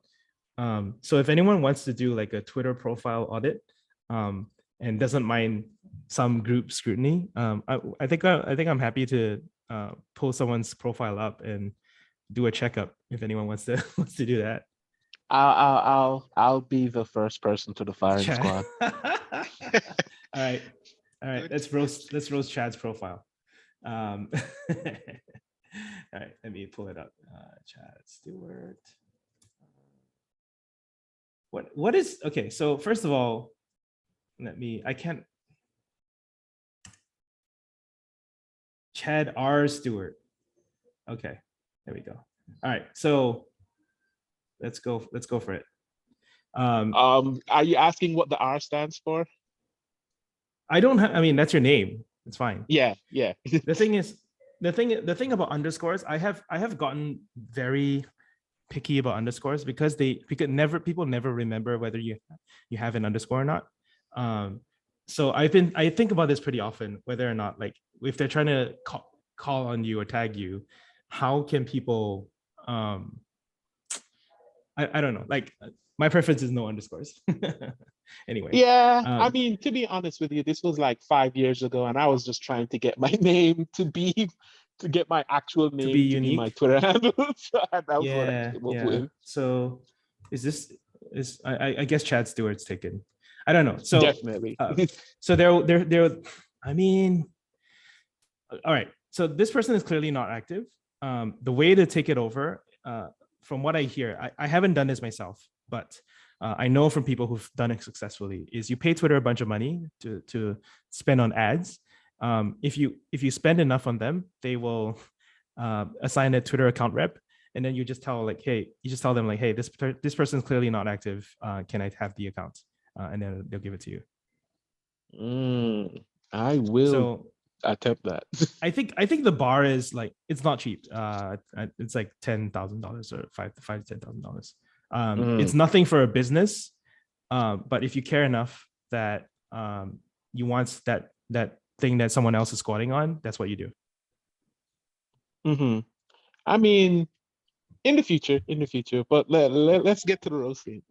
So if anyone wants to do like a Twitter profile audit and doesn't mind some group scrutiny, I think I'm happy to pull someone's profile up and do a checkup if anyone wants to wants to do that. I'll be the first person to the firing Chad. squad. All right. Good. Let's roast Chad's profile. All right, let me pull it up. Chad Stewart. What is okay? So first of all, I can't. Chad R. Stewart. Okay, there we go. All right, so let's go for it. Are you asking what the R stands for? I don't have. I mean, that's your name. It's fine. Yeah. The thing is, the thing about underscores, I have gotten very picky about underscores because people never remember whether you have an underscore or not. So I think about this pretty often, whether or not, like, if they're trying to call on you or tag you, how can people I don't know, like my preference is no underscores. Anyway. Yeah, I mean, to be honest with you, this was like 5 years ago, and I was just trying to get my name to get my actual name to be unique. my Twitter handle. So that was what I came up yeah. with. So I guess Chad Stewart's taken. I don't know. So Definitely. So they're I mean, all right. So this person is clearly not active. The way to take it over, from what I hear, I haven't done this myself, but I know from people who've done it successfully, is you pay Twitter a bunch of money to spend on ads. If you spend enough on them, they will assign a Twitter account rep, and then you just tell them like, hey, this person's clearly not active. Can I have the account? And then they'll give it to you. I will So attempt that. I think the bar is like, it's not cheap. It's like $10,000 or $5,000 to $10,000. It's nothing for a business, but if you care enough that you want that thing that someone else is squatting on, that's what you do. I mean, in the future, but let's get to the roasting.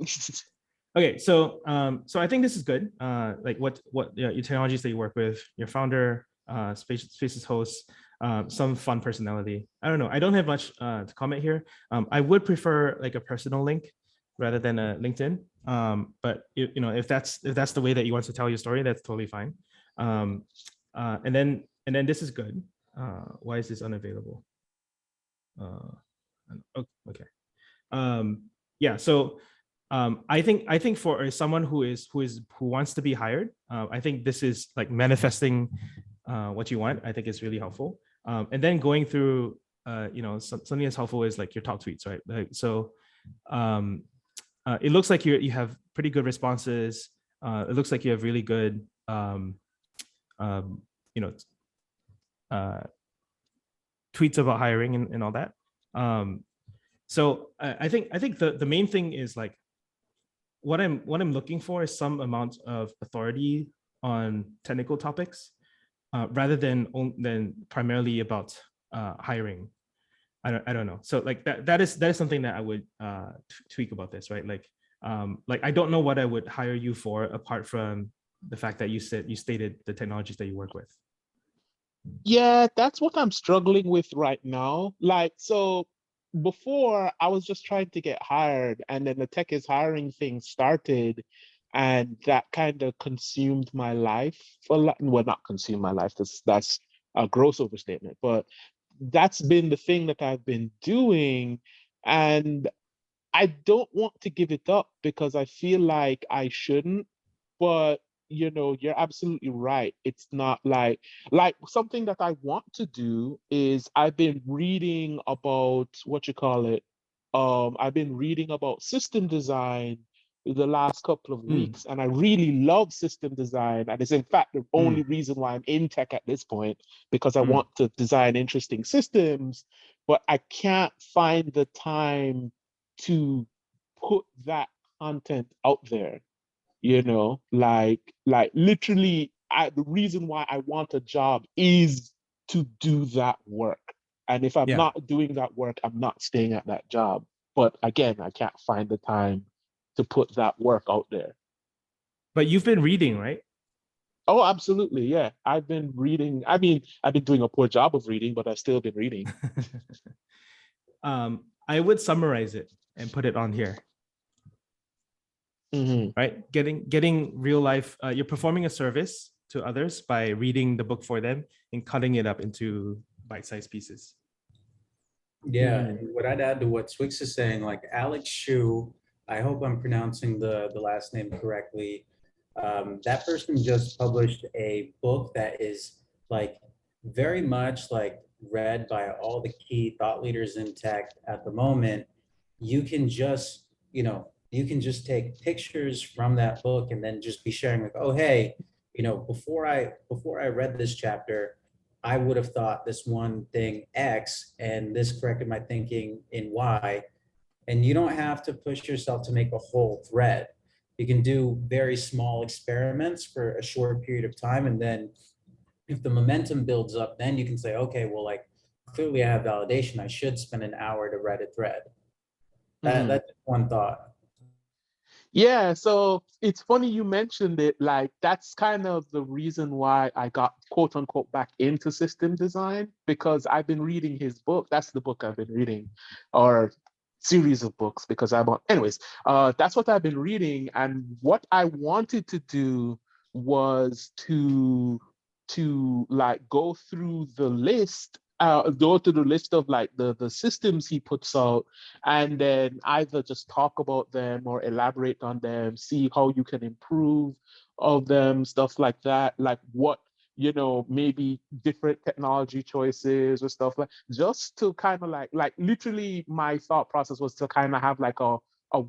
Okay, so I think this is good. Like what your technologies that you work with, your founder, Spaces host, some fun personality. I don't know. I don't have much to comment here. I would prefer like a personal link rather than a LinkedIn. But if that's the way that you want to tell your story, that's totally fine. And then this is good. Why is this unavailable? Okay. Yeah. So I think for someone who wants to be hired, I think this is like manifesting what you want. I think it's really helpful. And then going through, something that's helpful is like your top tweets, right? Like, so it looks like you have pretty good responses. It looks like you have really good, tweets about hiring and all that. So I think the main thing is like, what I'm looking for is some amount of authority on technical topics, rather than primarily about hiring. I don't know. So like that is something that I would tweak about this, right? Like I don't know what I would hire you for apart from the fact that you stated the technologies that you work with. Yeah, that's what I'm struggling with right now. Like, so before I was just trying to get hired, and then the tech is hiring thing started, and that kind of consumed my life. Well, not consume my life. That's a gross overstatement, but that's been the thing that I've been doing, and I don't want to give it up because I feel like I shouldn't. But you're absolutely right. It's not like something that I want to do is I've been reading about what you call it. I've been reading about system design the last couple of Mm. weeks, and I really love system design. And it's in fact the only reason why I'm in tech at this point, because I want to design interesting systems, but I can't find the time to put that content out there. You know, like literally, the reason why I want a job is to do that work. And if I'm Yeah. not doing that work, I'm not staying at that job. But again, I can't find the time to put that work out there. But you've been reading, right? Oh, absolutely. Yeah. I've been reading. I mean, I've been doing a poor job of reading, but I've still been reading. I would summarize it and put it on here. Mhm. Right? Getting real life, you're performing a service to others by reading the book for them and cutting it up into bite-sized pieces. Yeah, Mhm. and what I'd add to what Swix is saying, like Alex Shu, I hope I'm pronouncing the last name correctly. That person just published a book that is like very much like read by all the key thought leaders in tech at the moment. You can just, you can just take pictures from that book and then just be sharing like, oh, hey, before I read this chapter, I would have thought this one thing X, and this corrected my thinking in Y. And you don't have to push yourself to make a whole thread. You can do very small experiments for a short period of time. And then if the momentum builds up, then you can say, okay, well, like clearly I have validation. I should spend an hour to write a thread. Mhm. That's one thought. Yeah, so it's funny you mentioned it. Like, that's kind of the reason why I got quote unquote back into system design, because I've been reading his book. That's the book I've been reading, or series of books, because I'm on. Anyways, that's what I've been reading, and what I wanted to do was to like go through the list. Go to the list of like the systems he puts out, and then either just talk about them or elaborate on them, see how you can improve of them, stuff like that, like what, maybe different technology choices or stuff, like just to kind of like literally my thought process was to kind of have like a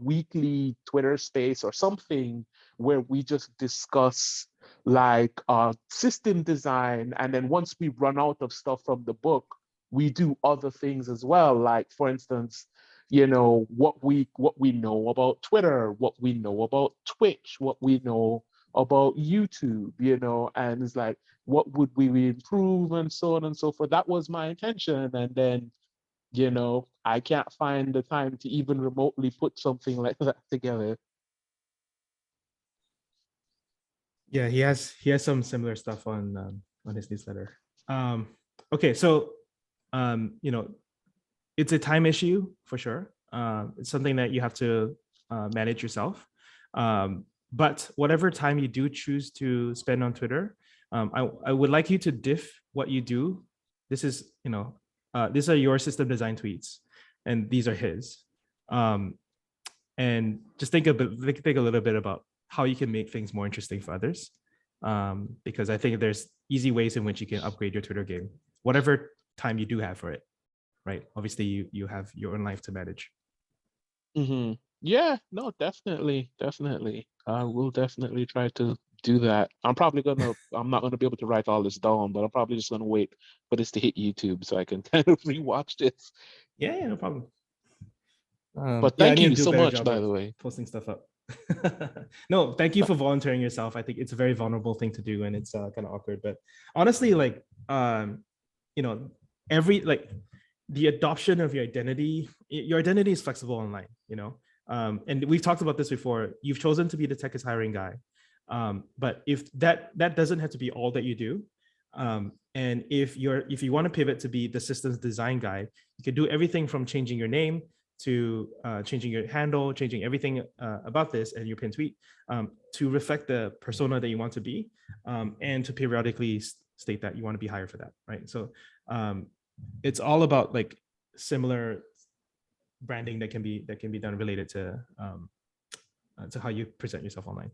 weekly Twitter space or something where we just discuss like system design, and then once we run out of stuff from the book, we do other things as well, like for instance, what we know about Twitter, what we know about Twitch, what we know about YouTube, and it's like, what would we improve, and so on and so forth. That was my intention. And then, I can't find the time to even remotely put something like that together. Yeah, he has some similar stuff on his newsletter. Okay, so it's a time issue for sure. It's something that you have to manage yourself. But whatever time you do choose to spend on Twitter, I would like you to diff what you do. This is, these are your system design tweets, and these are his. And just think a little bit about how you can make things more interesting for others. Because I think there's easy ways in which you can upgrade your Twitter game, whatever time you do have for it. Right? Obviously, you have your own life to manage. Mm-hmm. Yeah, no, definitely. I will definitely try to do that. I'm not gonna be able to write all this down, but I'm probably just gonna wait for this to hit YouTube so I can kind of rewatch this. Yeah, no problem. But Yeah, I thank need to you do a so better much, job by of the way. posting stuff up. No, thank you for volunteering yourself. I think it's a very vulnerable thing to do, and it's kind of awkward. But honestly, like, every like the adoption of your identity is flexible online. And we've talked about this before. You've chosen to be the tech is hiring guy, but if that doesn't have to be all that you do. And if you want to pivot to be the systems design guy, you can do everything from changing your name to changing your handle, changing everything about this and your pin tweet to reflect the persona that you want to be, and to periodically state that you want to be hired for that, right? So it's all about like similar branding that can be done related to how you present yourself online.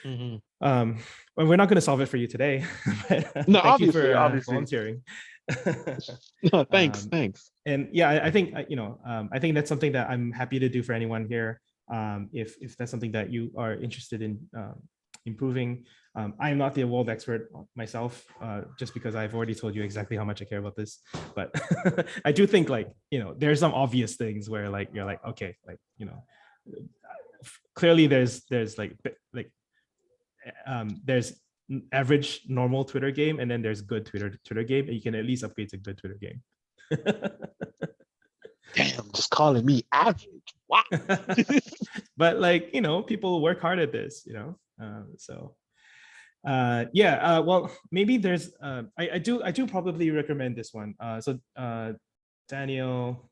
Mm-hmm. Well, we're not going to solve it for you today, but No, thank you for obviously. volunteering. No, thanks. And yeah, I think I think that's something that I'm happy to do for anyone here. if that's something that you are interested in improving. I'm not the world expert myself, just because I've already told you exactly how much I care about this. But I do think, like, there's some obvious things where, like, you're like, okay, like, clearly there's there's average normal Twitter game, and then there's good Twitter game, and you can at least upgrade to good Twitter game. Damn, just calling me average. Wow. But, like, people work hard at this, so well, maybe there's I do probably recommend this one. Daniel,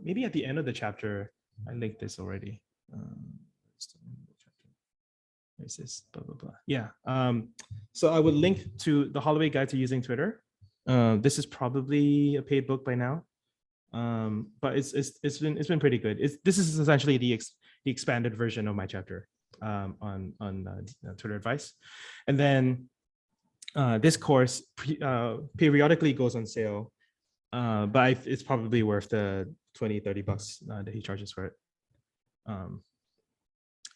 maybe at the end of the chapter, I linked this already. Where's this? Blah blah blah. Yeah. So I would link to the Holloway Guide to Using Twitter. This is probably a paid book by now, but it's been pretty good. This is essentially the expanded version of my chapter on Twitter advice. And then this course periodically goes on sale, but it's probably worth the $20-30 that he charges for it.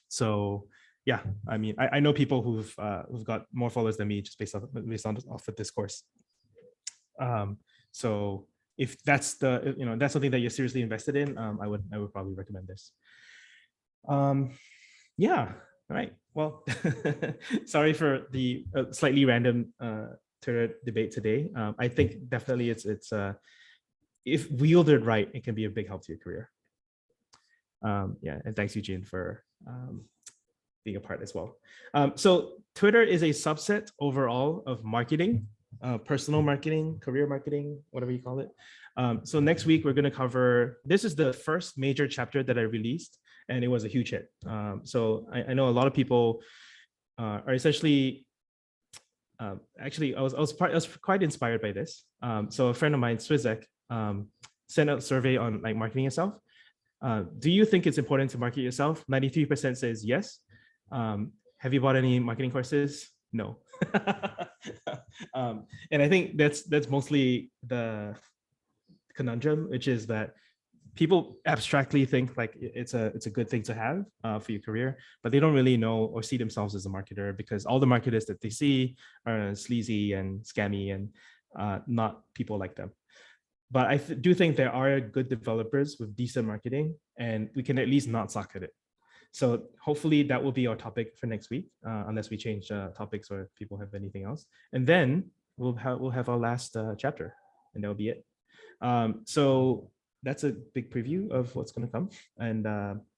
So yeah, I mean, I know people who've got more followers than me just based off of this course. So if that's that's something that you're seriously invested in, I would probably recommend this. Yeah. All right. Well, sorry for the slightly random Twitter debate today. I think definitely it's if wielded right, it can be a big help to your career. Yeah, and thanks, Eugene, for being a part as well. So Twitter is a subset overall of marketing, personal marketing, career marketing, whatever you call it. So next week we're going to cover. This is the first major chapter that I released, and it was a huge hit. So I know a lot of people are essentially. Actually, I was quite inspired by this. So a friend of mine, Swizek, sent out a survey on, like, marketing yourself. Do you think it's important to market yourself? 93% says yes. Have you bought any marketing courses? No. And I think that's mostly the conundrum, which is that people abstractly think like it's a good thing to have for your career, but they don't really know or see themselves as a marketer, because all the marketers that they see are sleazy and scammy and not people like them. But I do think there are good developers with decent marketing, and we can at least not suck at it. So hopefully that will be our topic for next week, unless we change topics or if people have anything else. And then we'll have our last chapter, and that'll be it. So that's a big preview of what's going to come. And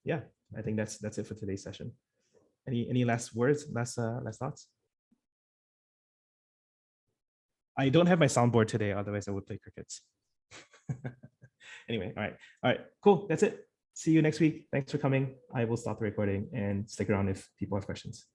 yeah, I think that's it for today's session. Any last words, last thoughts? I don't have my soundboard today, otherwise I would play crickets. Anyway, all right, cool. That's it. See you next week. Thanks for coming. I will stop the recording and stick around if people have questions.